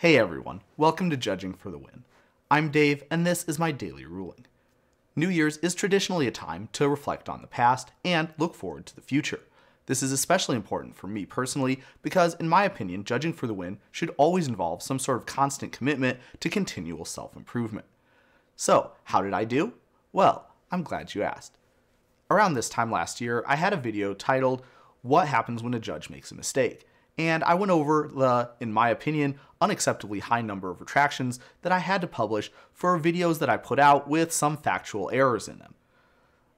Hey everyone, welcome to Judging for the Win. I'm Dave, and this is my daily ruling. New Year's is traditionally a time to reflect on the past and look forward to the future. This is especially important for me personally because, in my opinion, judging for the win should always involve some sort of constant commitment to continual self-improvement. So, how did I do? Well, I'm glad you asked. Around this time last year, I had a video titled, "What Happens When a Judge Makes a Mistake?" And I went over the, in my opinion, unacceptably high number of retractions that I had to publish for videos that I put out with some factual errors in them.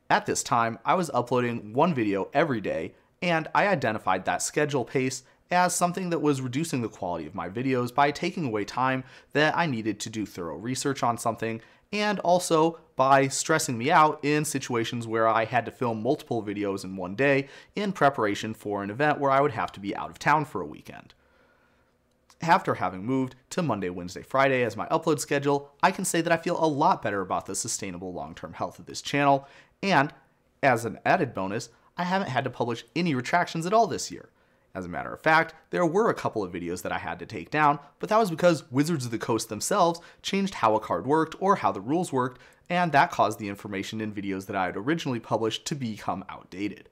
At this time, I was uploading one video every day, and I identified that schedule pace as something that was reducing the quality of my videos by taking away time that I needed to do thorough research on something, and also by stressing me out in situations where I had to film multiple videos in one day in preparation for an event where I would have to be out of town for a weekend. After having moved to Monday, Wednesday, Friday as my upload schedule, I can say that I feel a lot better about the sustainable long-term health of this channel, and as an added bonus, I haven't had to publish any retractions at all this year. As a matter of fact, there were a couple of videos that I had to take down, but that was because Wizards of the Coast themselves changed how a card worked or how the rules worked, and that caused the information in videos that I had originally published to become outdated.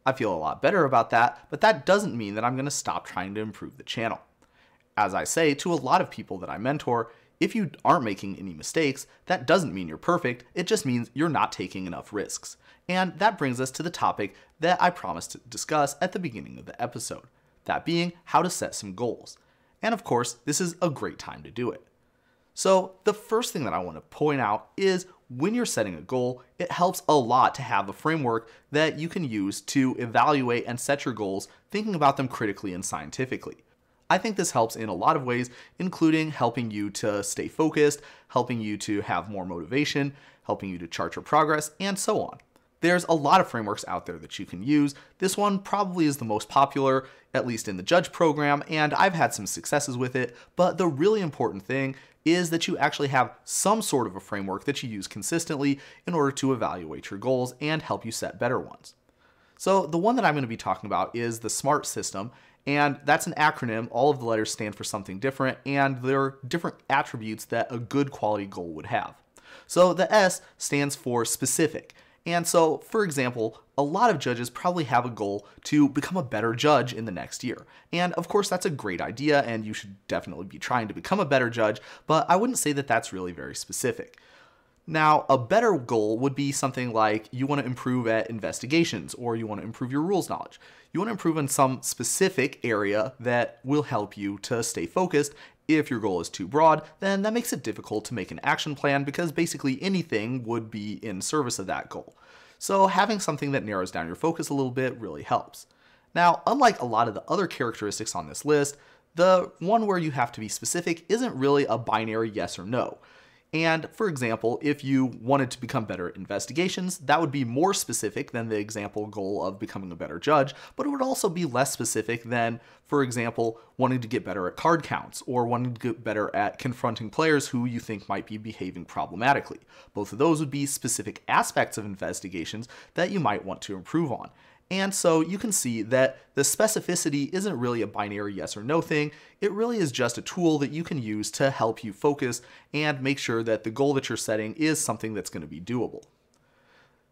I feel a lot better about that, but that doesn't mean that I'm going to stop trying to improve the channel. As I say to a lot of people that I mentor, if you aren't making any mistakes, that doesn't mean you're perfect, it just means you're not taking enough risks. And that brings us to the topic that I promised to discuss at the beginning of the episode, that being how to set some goals. And of course, this is a great time to do it. So the first thing that I want to point out is when you're setting a goal, it helps a lot to have a framework that you can use to evaluate and set your goals, thinking about them critically and scientifically. I think this helps in a lot of ways, including helping you to stay focused, helping you to have more motivation, helping you to chart your progress, and so on. There's a lot of frameworks out there that you can use. This one probably is the most popular, at least in the judge program, and I've had some successes with it, but the really important thing is that you actually have some sort of a framework that you use consistently in order to evaluate your goals and help you set better ones. So the one that I'm going to be talking about is the SMART system, and that's an acronym. All of the letters stand for something different, and there are different attributes that a good quality goal would have. So the S stands for specific. And so, for example, a lot of judges probably have a goal to become a better judge in the next year. And of course, that's a great idea, and you should definitely be trying to become a better judge, but I wouldn't say that that's really very specific. Now, a better goal would be something like you want to improve at investigations, or you want to improve your rules knowledge. You want to improve in some specific area that will help you to stay focused. If your goal is too broad, then that makes it difficult to make an action plan because basically anything would be in service of that goal. So having something that narrows down your focus a little bit really helps. Now, unlike a lot of the other characteristics on this list, the one where you have to be specific isn't really a binary yes or no. And for example, if you wanted to become better at investigations, that would be more specific than the example goal of becoming a better judge, but it would also be less specific than, for example, wanting to get better at card counts or wanting to get better at confronting players who you think might be behaving problematically. Both of those would be specific aspects of investigations that you might want to improve on. And so you can see that the specificity isn't really a binary yes or no thing. It really is just a tool that you can use to help you focus and make sure that the goal that you're setting is something that's going to be doable.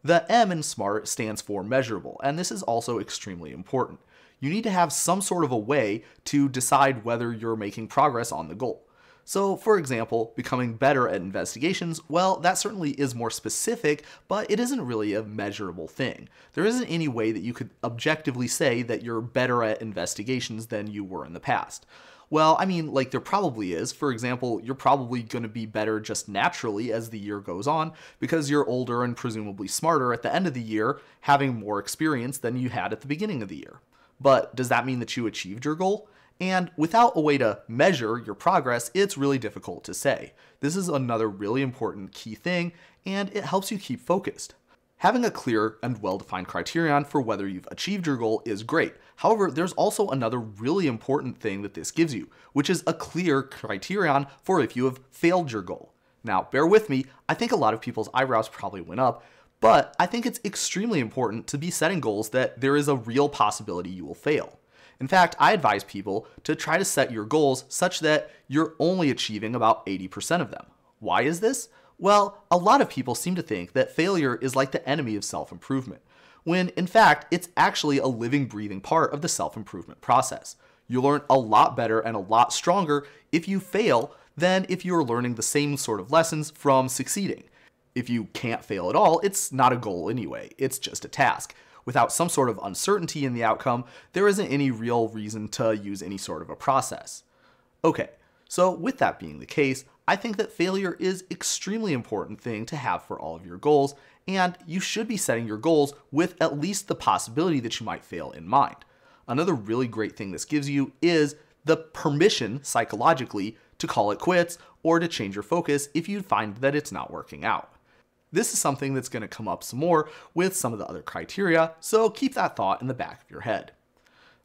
The M in SMART stands for measurable, and this is also extremely important. You need to have some sort of a way to decide whether you're making progress on the goal. So, for example, becoming better at investigations, well, that certainly is more specific, but it isn't really a measurable thing. There isn't any way that you could objectively say that you're better at investigations than you were in the past. Well, I mean, like there probably is. For example, you're probably going to be better just naturally as the year goes on because you're older and presumably smarter at the end of the year, having more experience than you had at the beginning of the year. But does that mean that you achieved your goal? And without a way to measure your progress, it's really difficult to say. This is another really important key thing, and it helps you keep focused. Having a clear and well-defined criterion for whether you've achieved your goal is great. However, there's also another really important thing that this gives you, which is a clear criterion for if you have failed your goal. Now, bear with me, I think a lot of people's eyebrows probably went up, but I think it's extremely important to be setting goals that there is a real possibility you will fail. In fact, I advise people to try to set your goals such that you're only achieving about 80% of them. Why is this? Well, a lot of people seem to think that failure is like the enemy of self-improvement, when in fact, it's actually a living, breathing part of the self-improvement process. You'll learn a lot better and a lot stronger if you fail than if you are learning the same sort of lessons from succeeding. If you can't fail at all, it's not a goal anyway, it's just a task. Without some sort of uncertainty in the outcome, there isn't any real reason to use any sort of a process. Okay, so with that being the case, I think that failure is an extremely important thing to have for all of your goals, and you should be setting your goals with at least the possibility that you might fail in mind. Another really great thing this gives you is the permission, psychologically, to call it quits or to change your focus if you find that it's not working out. This is something that's going to come up some more with some of the other criteria, so keep that thought in the back of your head.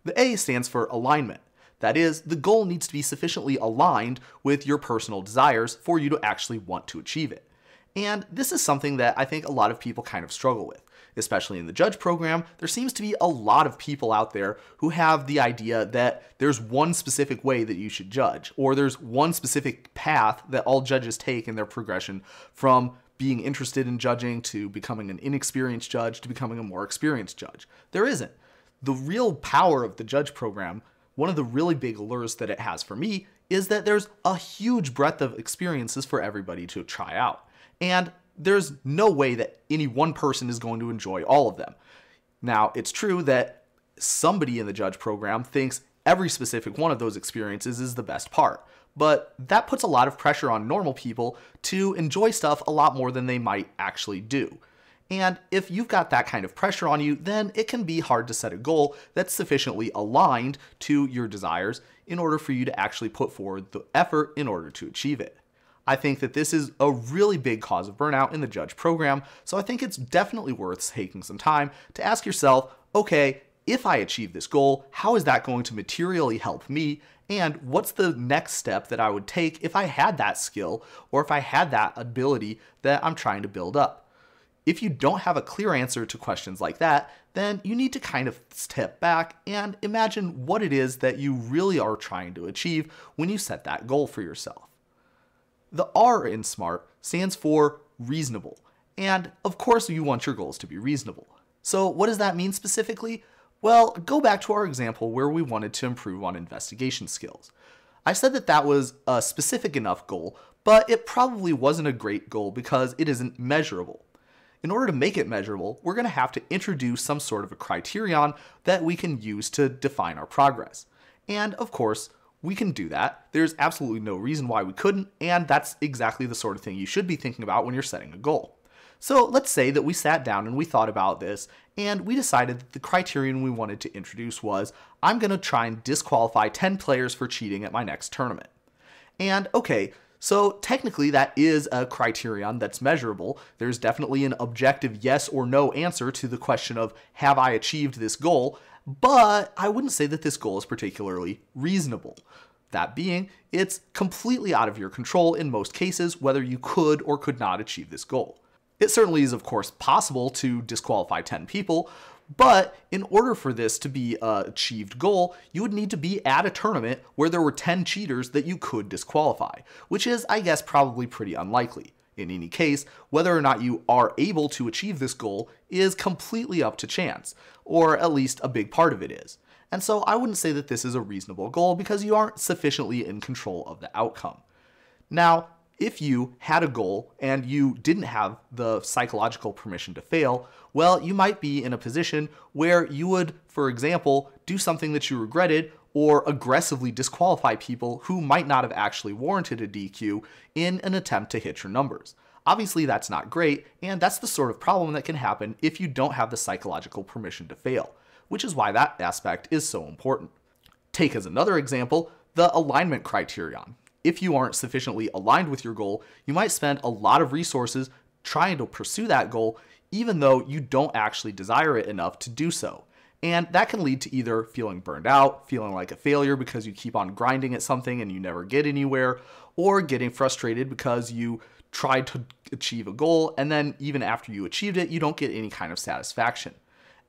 The A stands for alignment. That is, the goal needs to be sufficiently aligned with your personal desires for you to actually want to achieve it. And this is something that I think a lot of people kind of struggle with. Especially in the judge program, there seems to be a lot of people out there who have the idea that there's one specific way that you should judge, or there's one specific path that all judges take in their progression from being interested in judging to becoming an inexperienced judge to becoming a more experienced judge. There isn't. The real power of the judge program, one of the really big allures that it has for me, is that there's a huge breadth of experiences for everybody to try out. And there's no way that any one person is going to enjoy all of them. Now, it's true that somebody in the judge program thinks every specific one of those experiences is the best part, but that puts a lot of pressure on normal people to enjoy stuff a lot more than they might actually do. And if you've got that kind of pressure on you, then it can be hard to set a goal that's sufficiently aligned to your desires in order for you to actually put forward the effort in order to achieve it. I think that this is a really big cause of burnout in the judge program, so I think it's definitely worth taking some time to ask yourself, okay, if I achieve this goal, how is that going to materially help me? And what's the next step that I would take if I had that skill or if I had that ability that I'm trying to build up? If you don't have a clear answer to questions like that, then you need to kind of step back and imagine what it is that you really are trying to achieve when you set that goal for yourself. The R in SMART stands for reasonable, and of course you want your goals to be reasonable. So what does that mean specifically? Well, go back to our example where we wanted to improve on investigation skills. I said that that was a specific enough goal, but it probably wasn't a great goal because it isn't measurable. In order to make it measurable, we're going to have to introduce some sort of a criterion that we can use to define our progress. And of course, we can do that. There's absolutely no reason why we couldn't, and that's exactly the sort of thing you should be thinking about when you're setting a goal. So let's say that we sat down and we thought about this, and we decided that the criterion we wanted to introduce was, I'm going to try and disqualify 10 players for cheating at my next tournament. And okay, so technically that is a criterion that's measurable. There's definitely an objective yes or no answer to the question of, have I achieved this goal? But I wouldn't say that this goal is particularly reasonable. That being, it's completely out of your control in most cases whether you could or could not achieve this goal. It certainly is, of course, possible to disqualify 10 people, but in order for this to be an achieved goal, you would need to be at a tournament where there were 10 cheaters that you could disqualify, which is, I guess, probably pretty unlikely. In any case, whether or not you are able to achieve this goal is completely up to chance, or at least a big part of it is. And so I wouldn't say that this is a reasonable goal because you aren't sufficiently in control of the outcome. Now, if you had a goal and you didn't have the psychological permission to fail, well, you might be in a position where you would, for example, do something that you regretted or aggressively disqualify people who might not have actually warranted a DQ in an attempt to hit your numbers. Obviously, that's not great, and that's the sort of problem that can happen if you don't have the psychological permission to fail, which is why that aspect is so important. Take as another example, the alignment criterion. If you aren't sufficiently aligned with your goal, you might spend a lot of resources trying to pursue that goal, even though you don't actually desire it enough to do so. And that can lead to either feeling burned out, feeling like a failure because you keep on grinding at something and you never get anywhere, or getting frustrated because you tried to achieve a goal and then even after you achieved it, you don't get any kind of satisfaction.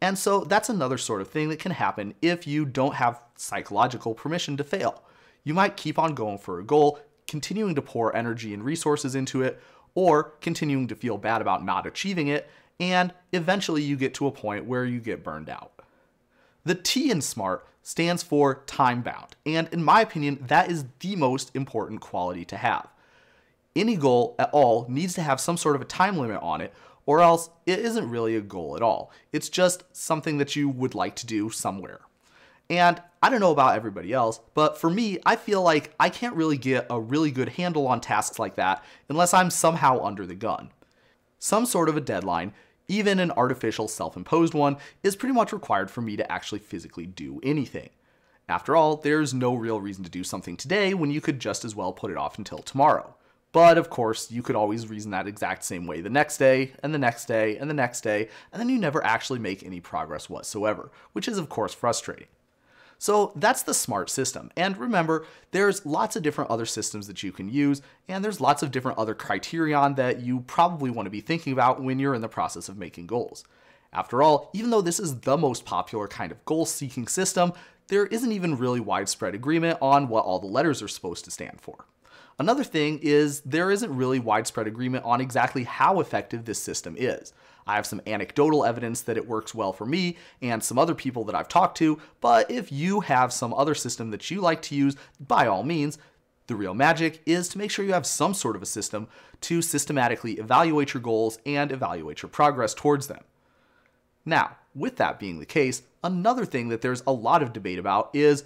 And so that's another sort of thing that can happen if you don't have psychological permission to fail. You might keep on going for a goal, continuing to pour energy and resources into it, or continuing to feel bad about not achieving it, and eventually you get to a point where you get burned out. The T in SMART stands for time bound, and in my opinion, that is the most important quality to have. Any goal at all needs to have some sort of a time limit on it, or else it isn't really a goal at all. It's just something that you would like to do somewhere. And I don't know about everybody else, but for me, I feel like I can't really get a really good handle on tasks like that unless I'm somehow under the gun. Some sort of a deadline, even an artificial self-imposed one, is pretty much required for me to actually physically do anything. After all, there's no real reason to do something today when you could just as well put it off until tomorrow. But of course, you could always reason that exact same way the next day, and the next day, and the next day, and then you never actually make any progress whatsoever, which is of course frustrating. So that's the SMART system. And remember, there's lots of different other systems that you can use, and there's lots of different other criterion that you probably want to be thinking about when you're in the process of making goals. After all, even though this is the most popular kind of goal-seeking system, there isn't even really widespread agreement on what all the letters are supposed to stand for. Another thing is there isn't really widespread agreement on exactly how effective this system is. I have some anecdotal evidence that it works well for me and some other people that I've talked to, but if you have some other system that you like to use, by all means, the real magic is to make sure you have some sort of a system to systematically evaluate your goals and evaluate your progress towards them. Now, with that being the case, another thing that there's a lot of debate about is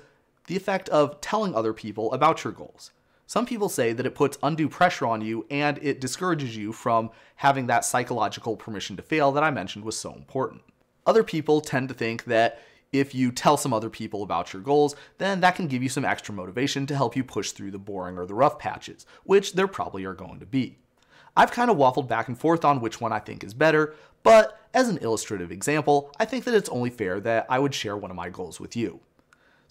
the effect of telling other people about your goals. Some people say that it puts undue pressure on you and it discourages you from having that psychological permission to fail that I mentioned was so important. Other people tend to think that if you tell some other people about your goals, then that can give you some extra motivation to help you push through the boring or the rough patches, which there probably are going to be. I've kind of waffled back and forth on which one I think is better, but as an illustrative example, I think that it's only fair that I would share one of my goals with you.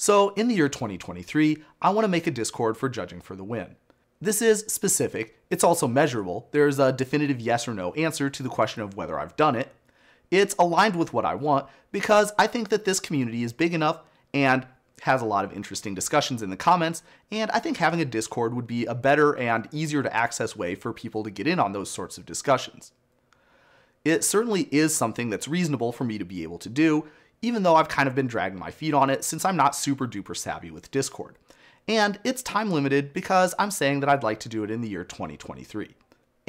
So in the year 2023, I want to make a Discord for Judging for the Win. This is specific, it's also measurable, there's a definitive yes or no answer to the question of whether I've done it. It's aligned with what I want because I think that this community is big enough and has a lot of interesting discussions in the comments, and I think having a Discord would be a better and easier to access way for people to get in on those sorts of discussions. It certainly is something that's reasonable for me to be able to do, even though I've kind of been dragging my feet on it since I'm not super duper savvy with Discord. And it's time limited because I'm saying that I'd like to do it in the year 2023.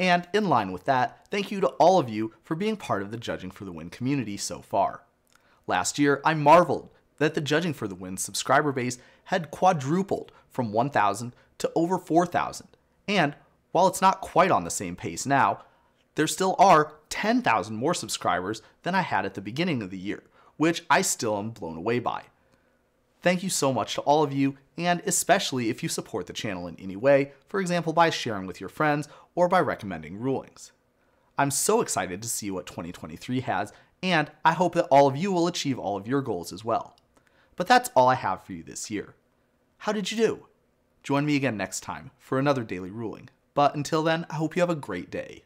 And in line with that, thank you to all of you for being part of the Judging for the Win community so far. Last year, I marveled that the Judging for the Win subscriber base had quadrupled from 1,000 to over 4,000. And while it's not quite on the same pace now, there still are 10,000 more subscribers than I had at the beginning of the year, which I still am blown away by. Thank you so much to all of you, and especially if you support the channel in any way, for example by sharing with your friends or by recommending rulings. I'm so excited to see what 2023 has, and I hope that all of you will achieve all of your goals as well. But that's all I have for you this year. How did you do? Join me again next time for another daily ruling. But until then, I hope you have a great day.